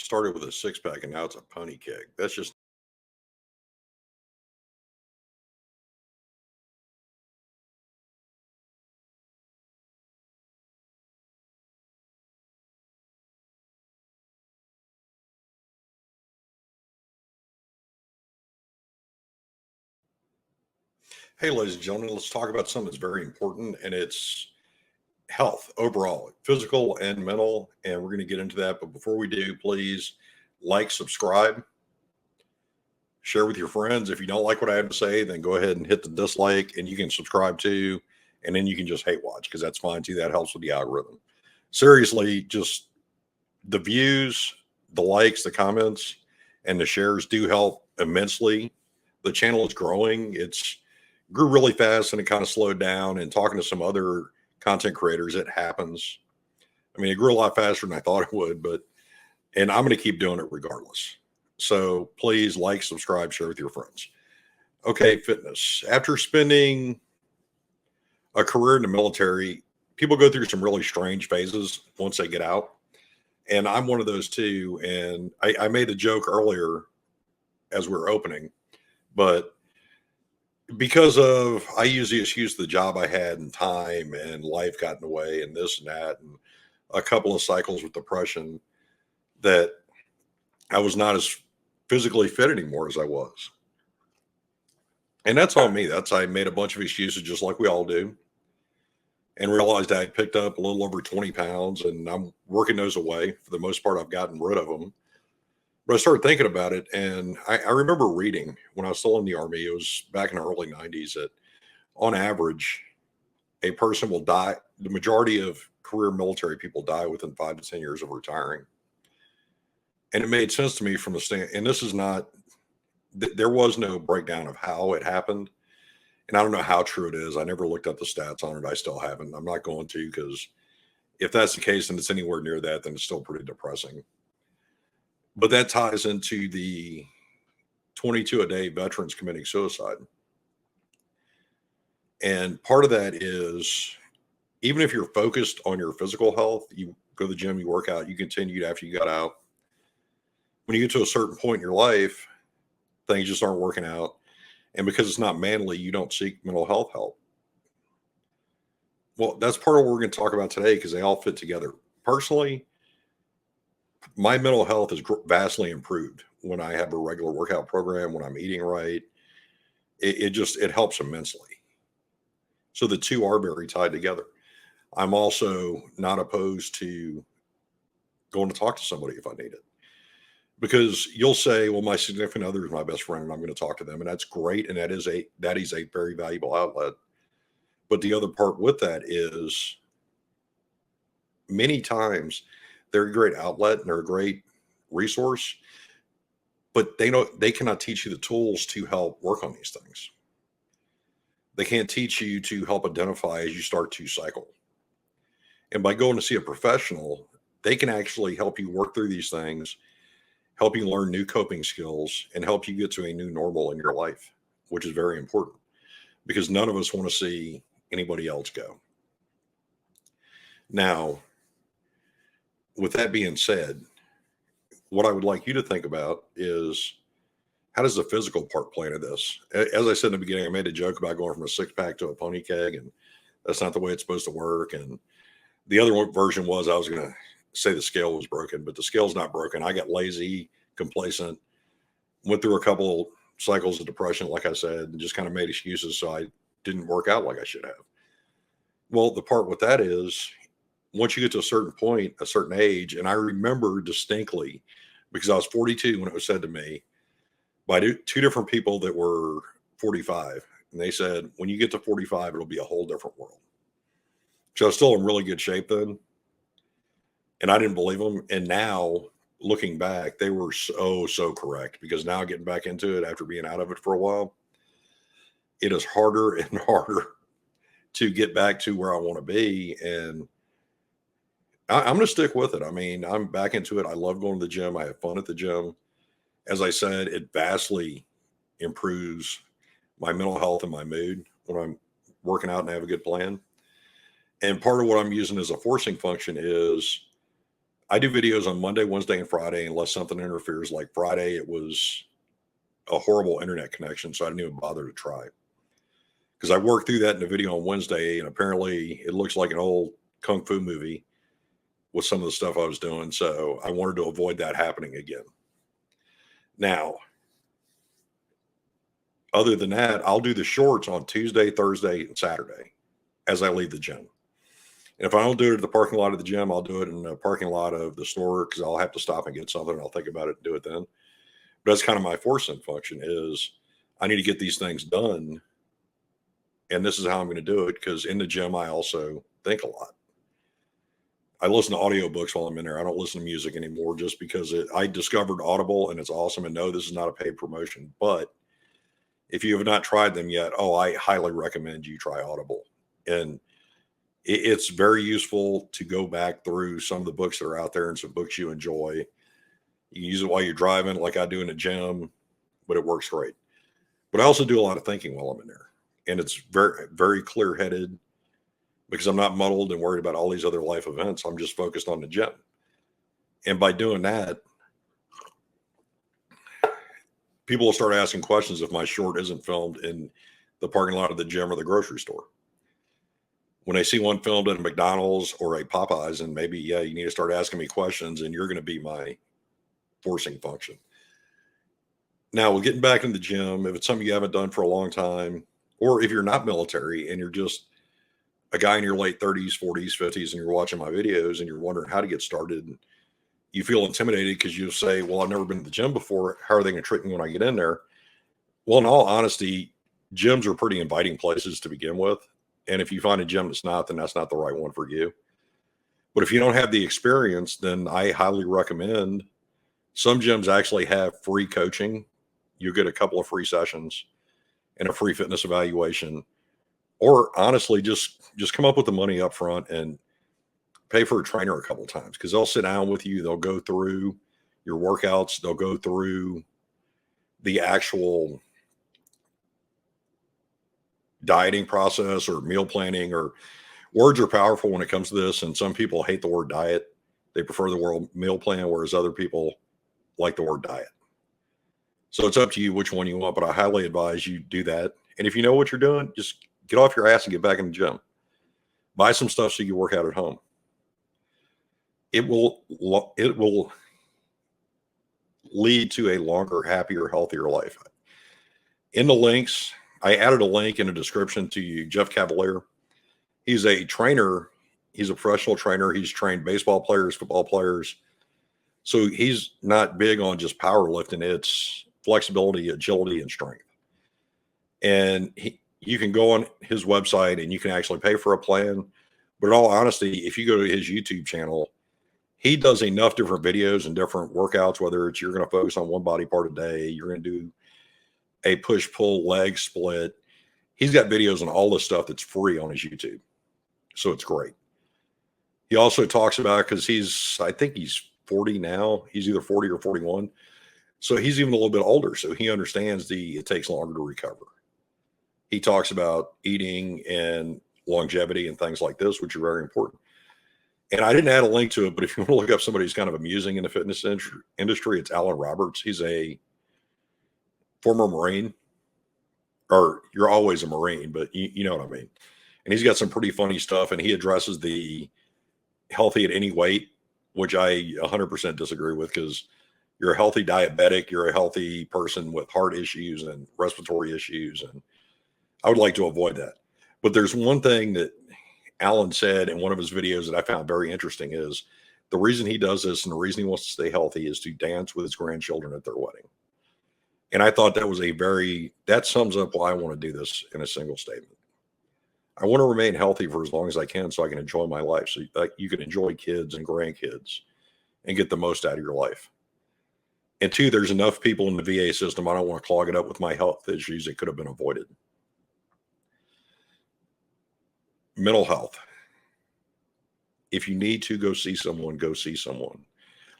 started with a six pack and now it's a pony keg. That's just hey, ladies and gentlemen, let's talk about something that's very important, and it's health overall, physical and mental. And we're going to get into that. But before we do, please like, subscribe, share with your friends. If you don't like what I have to say, then go ahead and hit the dislike, and you can subscribe too. And then you can just hate watch because that's fine too. That helps with the algorithm. Seriously, just the views, the likes, the comments, and the shares do help immensely. The channel is growing. It's grew really fast and it kind of slowed down. And talking to some other content creators, it happens. I mean, it grew a lot faster than I thought it would, but and I'm going to keep doing it regardless. So please like, subscribe, share with your friends. Okay, fitness. After spending a career in the military, people go through some really strange phases once they get out. And I'm one of those too. And I made a joke earlier as we were opening, but because of I use the excuse of the job I had and time and life got in the way and this and that and a couple of cycles with depression that I was not as physically fit anymore as I was. And that's on me. That's I made a bunch of excuses just like we all do and realized I had picked up a little over 20 pounds and I'm working those away. For the most part, I've gotten rid of them. But I started thinking about it, and I remember reading when I was still in the Army, it was back in the early 90s, that on average, a person will die. The majority of career military people die within 5 to 10 years of retiring. And it made sense to me from the stand. And this is not, there was no breakdown of how it happened. And I don't know how true it is. I never looked up the stats on it. I still haven't. I'm not going to because if that's the case and it's anywhere near that, then it's still pretty depressing. But that ties into the 22 a day veterans committing suicide. And part of that is even if you're focused on your physical health, you go to the gym, you work out, you continued after you got out. When you get to a certain point in your life, things just aren't working out. And because it's not manly, you don't seek mental health help. Well, that's part of what we're going to talk about today because they all fit together. Personally, my mental health is vastly improved when I have a regular workout program, when I'm eating right. It helps immensely. So the two are very tied together. I'm also not opposed to going to talk to somebody if I need it. Because you'll say, well, my significant other is my best friend and I'm going to talk to them. And that's great. And that is a very valuable outlet. But the other part with that is many times they're a great outlet and they're a great resource, but they cannot teach you the tools to help work on these things. They can't teach you to help identify as you start to cycle. And by going to see a professional, they can actually help you work through these things, help you learn new coping skills, and help you get to a new normal in your life, which is very important because none of us want to see anybody else go. Now, with that being said, what I would like you to think about is how does the physical part play into this? As I said in the beginning, I made a joke about going from a six pack to a pony keg, and that's not the way it's supposed to work. And the other version was I was going to say the scale was broken, but the scale's not broken. I got lazy, complacent, went through a couple cycles of depression, like I said, and just kind of made excuses. So I didn't work out like I should have. Well, the part with that is once you get to a certain point, a certain age, and I remember distinctly because I was 42 when it was said to me by two different people that were 45. And they said, when you get to 45, it'll be a whole different world. So I was still in really good shape then. And I didn't believe them. And now looking back, they were so correct because now getting back into it after being out of it for a while, it is harder and harder to get back to where I want to be. And I'm going to stick with it. I mean, I'm back into it. I love going to the gym. I have fun at the gym. As I said, it vastly improves my mental health and my mood when I'm working out and have a good plan. And part of what I'm using as a forcing function is I do videos on Monday, Wednesday, and Friday unless something interferes. Like Friday, it was a horrible internet connection, so I didn't even bother to try. Because I worked through that in a video on Wednesday, and apparently it looks like an old kung fu movie with some of the stuff I was doing. So I wanted to avoid that happening again. Now, other than that, I'll do the shorts on Tuesday, Thursday, and Saturday as I leave the gym. And if I don't do it at the parking lot of the gym, I'll do it in the parking lot of the store because I'll have to stop and get something. And I'll think about it and do it then. But that's kind of my forcing function is I need to get these things done. And this is how I'm going to do it because in the gym, I also think a lot. I listen to audiobooks while I'm in there. I don't listen to music anymore just because I discovered Audible and it's awesome. And no, this is not a paid promotion. But if you have not tried them yet, I highly recommend you try Audible. And it's very useful to go back through some of the books that are out there and some books you enjoy. You use it while you're driving, like I do in the gym, but it works great. But I also do a lot of thinking while I'm in there. And it's very, very clear headed because I'm not muddled and worried about all these other life events. I'm just focused on the gym. And by doing that, people will start asking questions if my short isn't filmed in the parking lot of the gym or the grocery store. When they see one filmed at a McDonald's or a Popeyes, and maybe, you need to start asking me questions and you're going to be my forcing function. Now, with getting back in the gym, if it's something you haven't done for a long time, or if you're not military and you're just a guy in your late 30s, 40s, 50s, and you're watching my videos and you're wondering how to get started, and you feel intimidated because you say, well, I've never been to the gym before. How are they going to trick me when I get in there? Well, in all honesty, gyms are pretty inviting places to begin with. And if you find a gym that's not, then that's not the right one for you. But if you don't have the experience, then I highly recommend some gyms actually have free coaching. You get a couple of free sessions and a free fitness evaluation. Or honestly, just come up with the money up front and pay for a trainer a couple of times because they'll sit down with you. They'll go through your workouts. They'll go through the actual dieting process or meal planning, or words are powerful when it comes to this. And some people hate the word diet. They prefer the word meal plan, whereas other people like the word diet. So it's up to you which one you want, but I highly advise you do that. And if you know what you're doing, just get off your ass and get back in the gym. Buy some stuff so you can work out at home. It will lead to a longer, happier, healthier life. In the links, I added a link in the description to you, Jeff Cavalier. He's a trainer. He's a professional trainer. He's trained baseball players, football players. So he's not big on just powerlifting. It's flexibility, agility, and strength. And you can go on his website and you can actually pay for a plan. But in all honesty, if you go to his YouTube channel, he does enough different videos and different workouts, whether it's you're going to focus on one body part a day, you're going to do a push-pull leg split. He's got videos on all this stuff that's free on his YouTube. So it's great. He also talks about, because I think he's 40 now. He's either 40 or 41. So he's even a little bit older. So he understands it takes longer to recover. He talks about eating and longevity and things like this, which are very important. And I didn't add a link to it, but if you want to look up somebody who's kind of amusing in the fitness industry, it's Alan Roberts. He's a former Marine, or you're always a Marine, but you know what I mean. And he's got some pretty funny stuff, and he addresses the healthy at any weight, which I 100% disagree with, because you're a healthy diabetic, you're a healthy person with heart issues and respiratory issues, and I would like to avoid that. But there's one thing that Alan said in one of his videos that I found very interesting is the reason he does this and the reason he wants to stay healthy is to dance with his grandchildren at their wedding. And I thought that was that sums up why I want to do this in a single statement. I want to remain healthy for as long as I can so I can enjoy my life. So you can enjoy kids and grandkids and get the most out of your life. And two, there's enough people in the VA system. I don't want to clog it up with my health issues that could have been avoided. Mental health. If you need to go see someone, go see someone.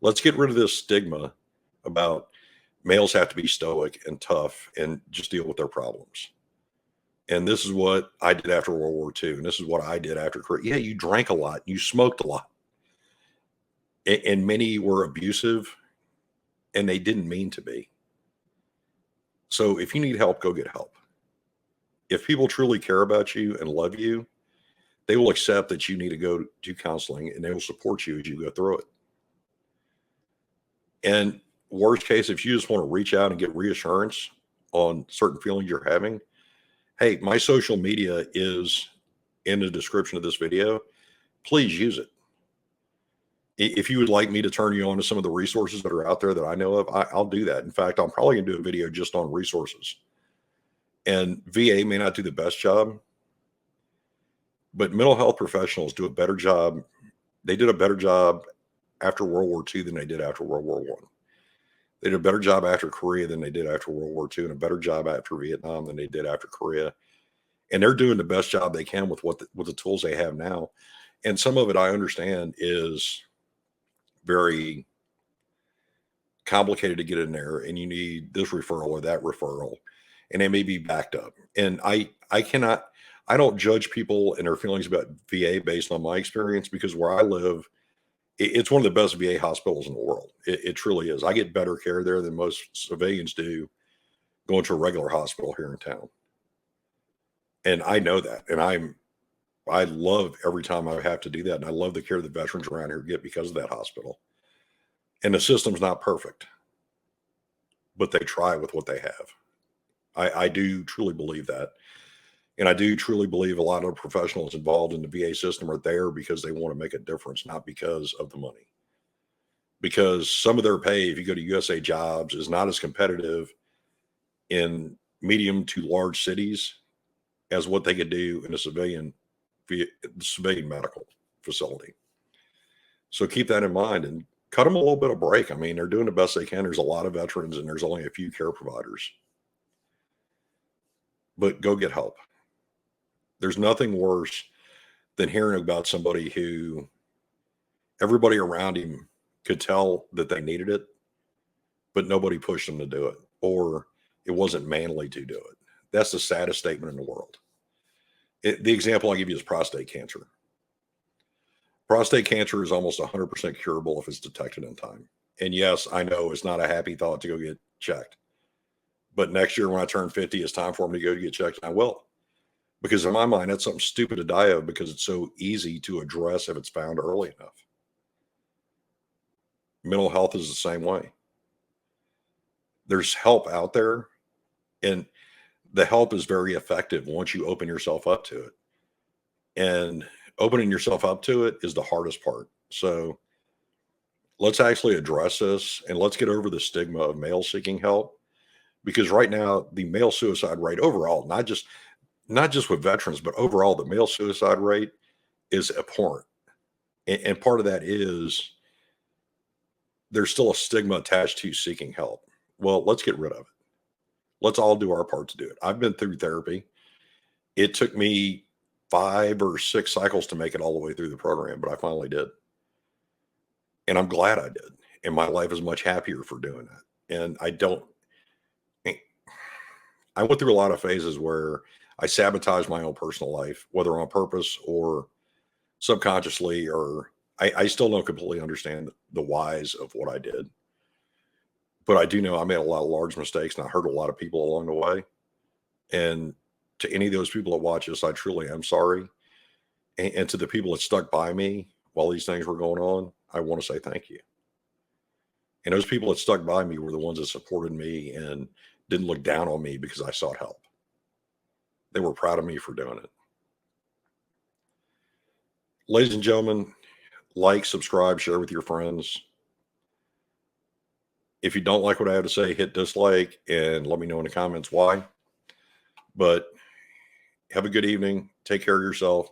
Let's get rid of this stigma about males have to be stoic and tough and just deal with their problems. And this is what I did after World War II. And this is what I did after Korea. Yeah, you drank a lot. You smoked a lot. and many were abusive, and they didn't mean to be. So if you need help, go get help. If people truly care about you and love you, they will accept that you need to go to counseling, and they will support you as you go through it. And worst case, if you just want to reach out and get reassurance on certain feelings you're having, hey, my social media is in the description of this video. Please use it. If you would like me to turn you on to some of the resources that are out there that I know of, I'll do that. In fact, I'm probably going to do a video just on resources. And VA may not do the best job, but mental health professionals do a better job. They did a better job after World War II than they did after World War I. They did a better job after Korea than they did after World War II, and a better job after Vietnam than they did after Korea. And they're doing the best job they can with with the tools they have now. And some of it I understand is very complicated to get in there, and you need this referral or that referral, and they may be backed up. And I don't judge people and their feelings about VA based on my experience, because where I live, it's one of the best VA hospitals in the world. It truly is. I get better care there than most civilians do going to a regular hospital here in town. And I know that. And I love every time I have to do that. And I love the care the veterans around here get because of that hospital. And the system's not perfect, but they try with what they have. I do truly believe that. And I do truly believe a lot of professionals involved in the VA system are there because they want to make a difference, not because of the money. Because some of their pay, if you go to USA Jobs, is not as competitive in medium to large cities as what they could do in a civilian medical facility. So keep that in mind and cut them a little bit of break. I mean, they're doing the best they can. There's a lot of veterans and there's only a few care providers. But go get help. There's nothing worse than hearing about somebody who everybody around him could tell that they needed it, but nobody pushed them to do it, or it wasn't manly to do it. That's the saddest statement in the world. The example I give you is prostate cancer. Prostate cancer is almost 100% curable if it's detected in time. And yes, I know it's not a happy thought to go get checked. But next year when I turn 50, it's time for me to go get checked. I will. Because in my mind, that's something stupid to die of because it's so easy to address if it's found early enough. Mental health is the same way. There's help out there, and the help is very effective once you open yourself up to it. And opening yourself up to it is the hardest part. So let's actually address this and let's get over the stigma of male seeking help. Because right now, the male suicide rate overall, not just with veterans, but overall, the male suicide rate is abhorrent. And part of that is there's still a stigma attached to seeking help. Well, let's get rid of it. Let's all do our part to do it. I've been through therapy. It took me 5 or 6 cycles to make it all the way through the program, but I finally did. And I'm glad I did. And my life is much happier for doing that. And I went through a lot of phases where I sabotaged my own personal life, whether on purpose or subconsciously, or I still don't completely understand the whys of what I did. But I do know I made a lot of large mistakes and I hurt a lot of people along the way. And to any of those people that watch this, I truly am sorry. And to the people that stuck by me while these things were going on, I want to say thank you. And those people that stuck by me were the ones that supported me and didn't look down on me because I sought help. They were proud of me for doing it. Ladies and gentlemen, like, subscribe, share with your friends. If you don't like what I have to say, hit dislike and let me know in the comments why. But have a good evening. Take care of yourself.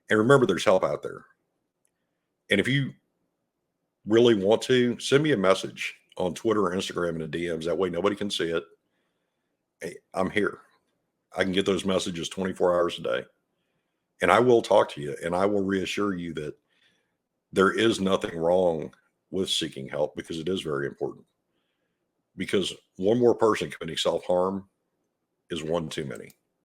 And remember, there's help out there. And if you really want to, send me a message on Twitter or Instagram in the DMs. That way nobody can see it. Hey, I'm here. I can get those messages 24 hours a day. And I will talk to you and I will reassure you that there is nothing wrong with seeking help, because it is very important. Because one more person committing self-harm is one too many.